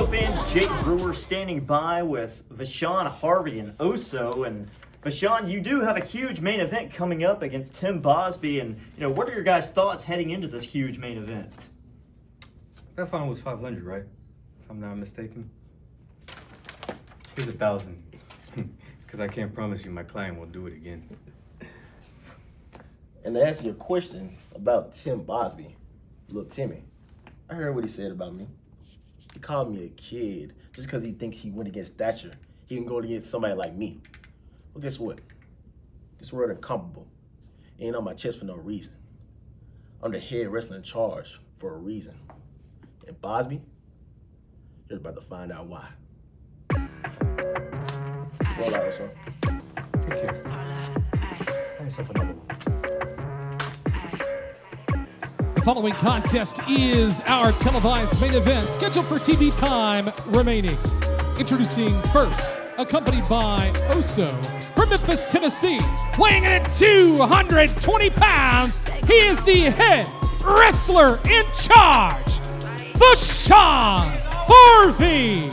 Hello fans, Jake Brewer standing by with VaShawn Harvey and Oso. And VaShawn, you do have a huge main event coming up against Tim Bosby, and what are your guys' thoughts heading into this huge main event? That final was 500, right? If I'm not mistaken. Here's 1,000, because I can't promise you my client will do it again. And to answer your question about Tim Bosby, little Timmy, I heard what he said about me. He called me a kid just because he thinks he went against Thatcher. He can go against somebody like me. Well, guess what? This world incomparable. It ain't on my chest for no reason. I'm the head wrestler in charge for a reason. And Bosby, you're about to find out why. Roll out, Oso. Thank you. Have yourself another one. The following contest is our televised main event, scheduled for TV time remaining. Introducing first, accompanied by Oso from Memphis, Tennessee, weighing in at 220 pounds, he is the head wrestler in charge, VaShawn Harvey.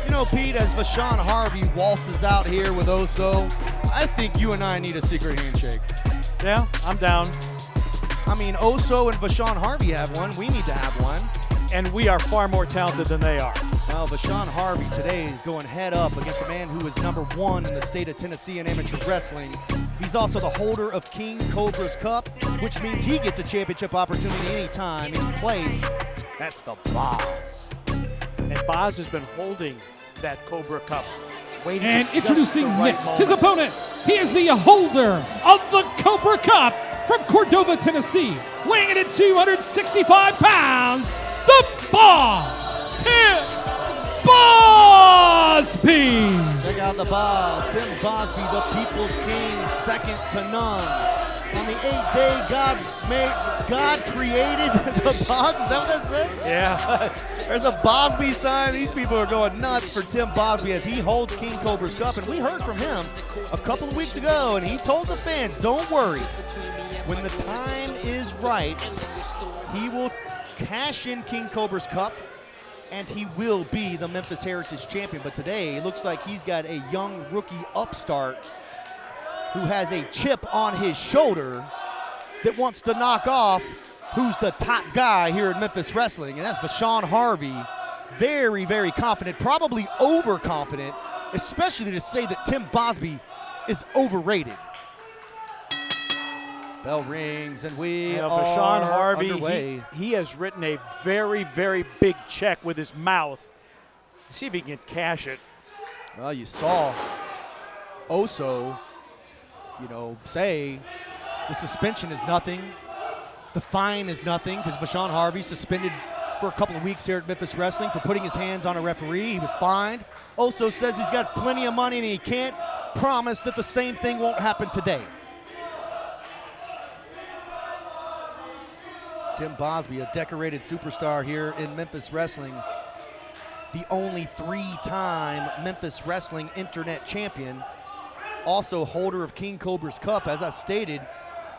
You know, Pete, as VaShawn Harvey waltzes out here with Oso, I think you and I need a secret handshake. Yeah, I'm down. I mean, Oso and VaShawn Harvey have one. We need to have one. And we are far more talented than they are. Well, VaShawn Harvey today is going head up against a man who is #1 in the state of Tennessee in amateur wrestling. He's also the holder of King Cobra's Cup, which means he gets a championship opportunity anytime, any place. That's the Boz. And Boz has been holding that Cobra Cup. Waiting And just introducing the right next, his moment. opponent, he is the holder of the Cobra Cup from Cordova, Tennessee, weighing in at 265 pounds, the Boss, Tim Bosby. Check out the Boz. Tim Bosby, the People's King, second to none. On the 8th day, God created the Boz. Is that what that says? Yeah. There's a Bosby sign. These people are going nuts for Tim Bosby as he holds King Cobra's Cup. And we heard from him a couple of weeks ago, and he told the fans, don't worry. When the time is right, he will cash in King Cobra's Cup, and he will be the Memphis Heritage Champion. But today, it looks like he's got a young rookie upstart who has a chip on his shoulder that wants to knock off who's the top guy here in Memphis Wrestling, and that's VaShawn Harvey. Very, very confident, probably overconfident, especially to say that Tim Bosby is overrated. Bell rings, and we are VaShawn Harvey, underway. he has written a very, very big check with his mouth. See if he can cash it. Well, you saw Oso, say the suspension is nothing. The fine is nothing because VaShawn Harvey suspended for a couple of weeks here at Memphis Wrestling for putting his hands on a referee. He was fined. Oso says he's got plenty of money and he can't promise that the same thing won't happen today. Tim Bosby, a decorated superstar here in Memphis Wrestling. The only 3-time Memphis Wrestling Internet champion. Also holder of King Cobra's Cup. As I stated,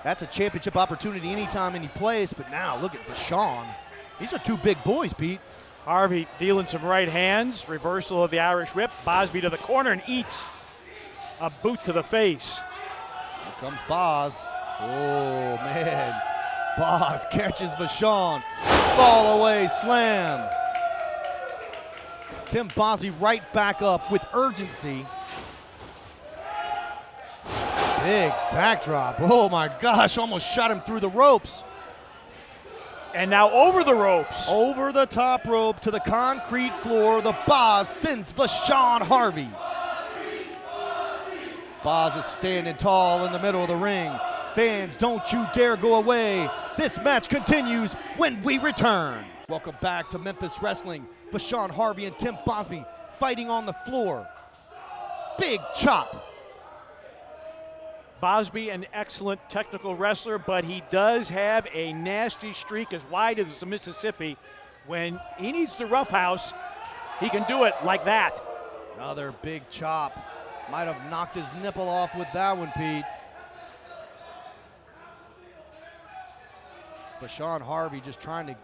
that's a championship opportunity anytime, any place. But now look at VaShawn. These are two big boys, Pete. Harvey dealing some right hands, reversal of the Irish whip. Bosby to the corner and eats a boot to the face. Here comes Boz. Oh, man. Boz catches VaShawn. Fall away slam. Tim Bosby right back up with urgency. Big backdrop. Oh my gosh, almost shot him through the ropes. And now over the ropes. Over the top rope to the concrete floor. The Boz sends VaShawn Harvey. Boz is standing tall in the middle of the ring. Fans, don't you dare go away. This match continues when we return. Welcome back to Memphis Wrestling. VaShawn Harvey and Tim Bosby fighting on the floor. Big chop. Bosby, an excellent technical wrestler, but he does have a nasty streak as wide as the Mississippi. When he needs to roughhouse, he can do it like that. Another big chop. Might have knocked his nipple off with that one, Pete. VaShawn Harvey just trying to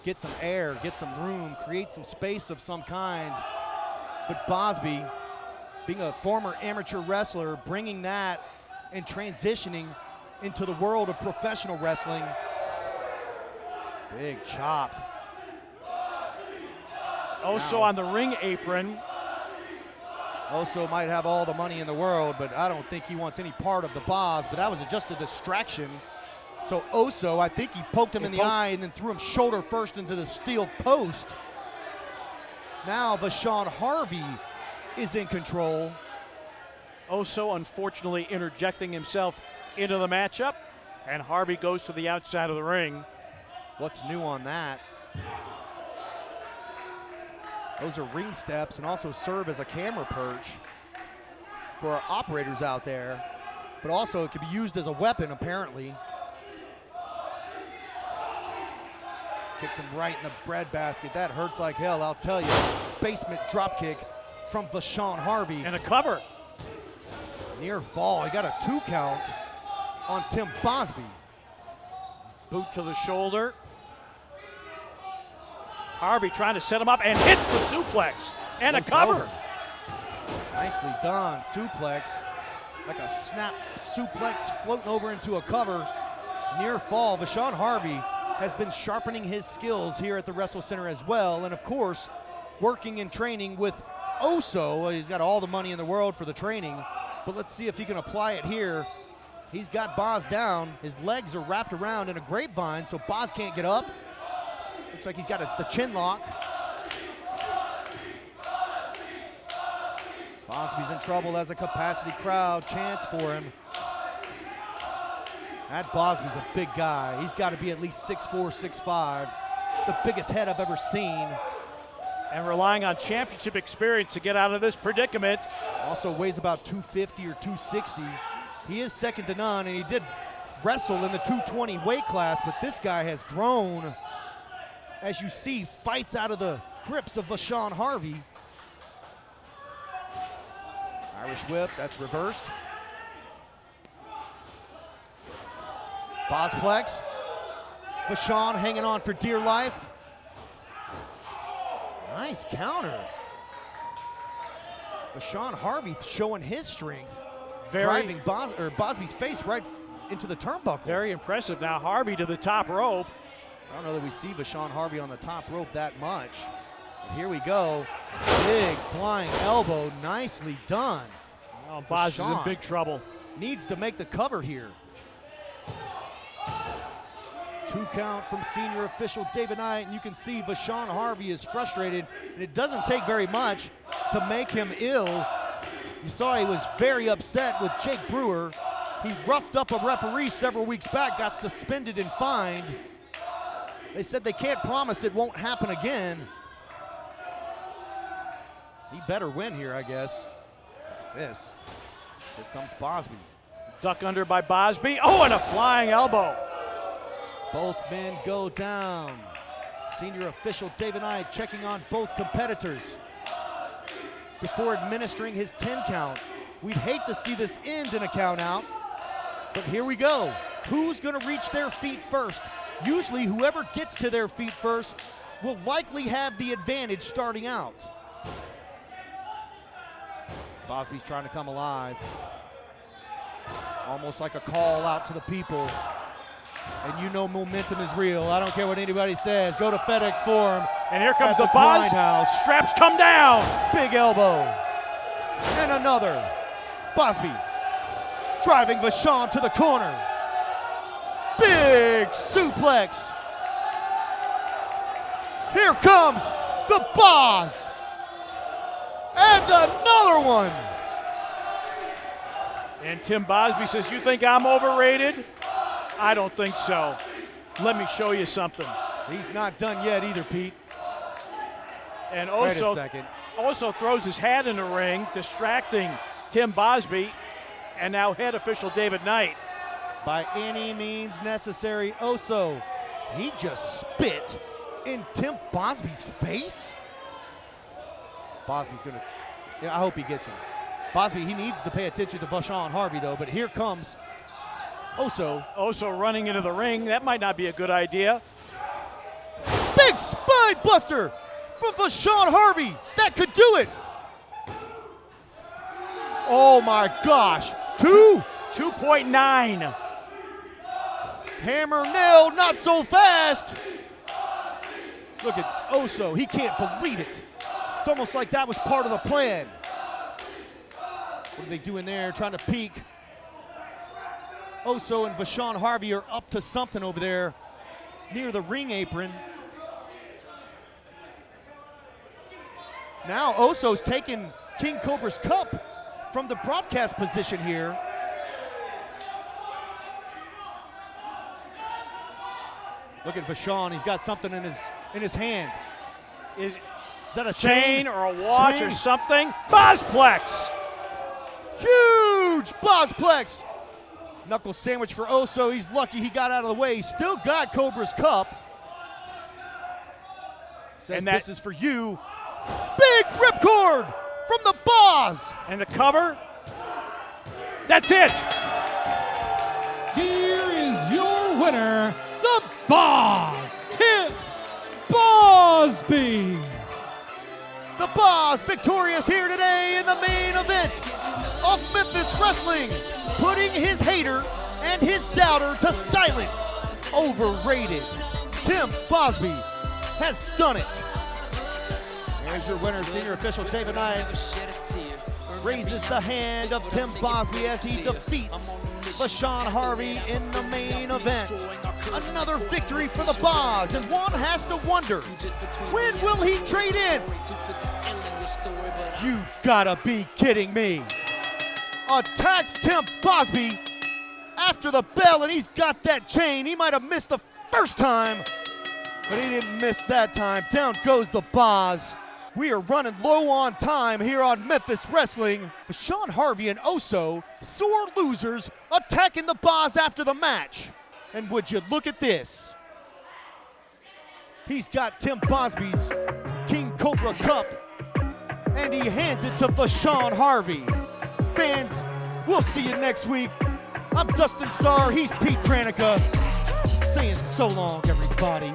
get some air, get some room, create some space of some kind. But Bosby, being a former amateur wrestler, bringing that and transitioning into the world of professional wrestling. Big chop. Oso on the ring apron. Oso might have all the money in the world, but I don't think he wants any part of the Boz, but that was just a distraction. So Oso, I think he poked him in the eye and then threw him shoulder first into the steel post. Now VaShawn Harvey is in control. Oso unfortunately interjecting himself into the matchup, and Harvey goes to the outside of the ring. What's new on that? Those are ring steps and also serve as a camera perch for our operators out there, but also it can be used as a weapon apparently. Kicks him right in the breadbasket. That hurts like hell, I'll tell you. Basement drop kick from VaShawn Harvey. And a cover. Near fall, he got a 2 count on Tim Bosby. Boot to the shoulder. Harvey trying to set him up and hits the suplex and a cover. Over. Nicely done, suplex. Like a snap suplex floating over into a cover. Near fall, VaShawn Harvey has been sharpening his skills here at the WrestleCenter as well, and of course, working and training with Oso. He's got all the money in the world for the training, but let's see if he can apply it here. He's got Boz down. His legs are wrapped around in a grapevine, so Boz can't get up. Looks like he's got the chin lock. Bosby's in trouble as a capacity crowd chants for him. That Bosby's a big guy. He's got to be at least 6'4", 6'5", the biggest head I've ever seen. And relying on championship experience to get out of this predicament. Also weighs about 250 or 260. He is second to none, and he did wrestle in the 220 weight class, but this guy has grown. As you see, fights out of the grips of VaShawn Harvey. Irish whip, that's reversed. Bosplex. VaShawn hanging on for dear life. Nice counter. VaShawn Harvey showing his strength. Driving Bosby's face right into the turnbuckle. Very impressive. Now Harvey to the top rope. I don't know that we see VaShawn Harvey on the top rope that much. But here we go. Big flying elbow, nicely done. Oh, Boz is in big trouble. Needs to make the cover here. 2 count from senior official David Knight, and you can see VaShawn Harvey is frustrated, and it doesn't take very much to make him ill. You saw he was very upset with Jake Brewer. He roughed up a referee several weeks back, got suspended and fined. They said they can't promise it won't happen again. He better win here, I guess. This. Here comes Bosby. Duck under by Bosby. Oh, and a flying elbow. Both men go down. Senior official David Knight checking on both competitors before administering his 10 count. We'd hate to see this end in a count out, but here we go. Who's gonna reach their feet first? Usually whoever gets to their feet first will likely have the advantage starting out. Bosby's trying to come alive. Almost like a call out to the people. And you know momentum is real. I don't care what anybody says. Go to FedEx Forum. And here comes the Boz. Straps come down. Big elbow. And another. Bosby driving VaShawn to the corner. Big suplex. Here comes the Boz. And another one. And Tim Bosby says, "You think I'm overrated? I don't think so. Let me show you something." He's not done yet either, Pete. And Wait a second. also throws his hat in the ring, distracting Tim Bosby, and now head official David Knight. By any means necessary, Oso, he just spit in Tim Bosby's face? Bosby's gonna, I hope he gets him. Bosby, he needs to pay attention to VaShawn Harvey though, but here comes Oso. Oso running into the ring. That might not be a good idea. Big Big spine buster from VaShawn Harvey. That could do it. Oh my gosh. 2.9. Hammer nail, not so fast. Look at Oso, he can't believe it. It's almost like that was part of the plan. What are they doing there, trying to peek? Oso and VaShawn Harvey are up to something over there near the ring apron. Now Oso's taking King Cobra's cup from the broadcast position here. Look at VaShawn, he's got something in his hand. Is that a chain or a watch Swing. or something? Bosplex. Huge Bosplex. Knuckle sandwich for Oso. He's lucky he got out of the way. He's still got Cobra's cup. Says And that- this is for you. Big ripcord from the Boz. And the cover. That's it. Here is your winner, the Boz, Tim Bosby. The Boz victorious here today in the main event of Memphis Wrestling, putting his hater and his doubter to silence. Overrated. Tim Bosby has done it. There's your winner, senior official David Knight raises the hand of Tim Bosby as he defeats VaShawn Harvey in the main event. Another victory for the Boz, and one has to wonder, when will he trade in? You gotta be kidding me. Attacks Tim Bosby after the bell, and he's got that chain. He might have missed the first time, but he didn't miss that time. Down goes the Boz. We are running low on time here on Memphis Wrestling. VaShawn Harvey and Oso, sore losers, attacking the Boz after the match. And would you look at this? He's got Tim Bosby's King Cobra Cup, and he hands it to VaShawn Harvey. Fans, we'll see you next week. I'm Dustin Starr, he's Pete Pranica, saying so long, everybody.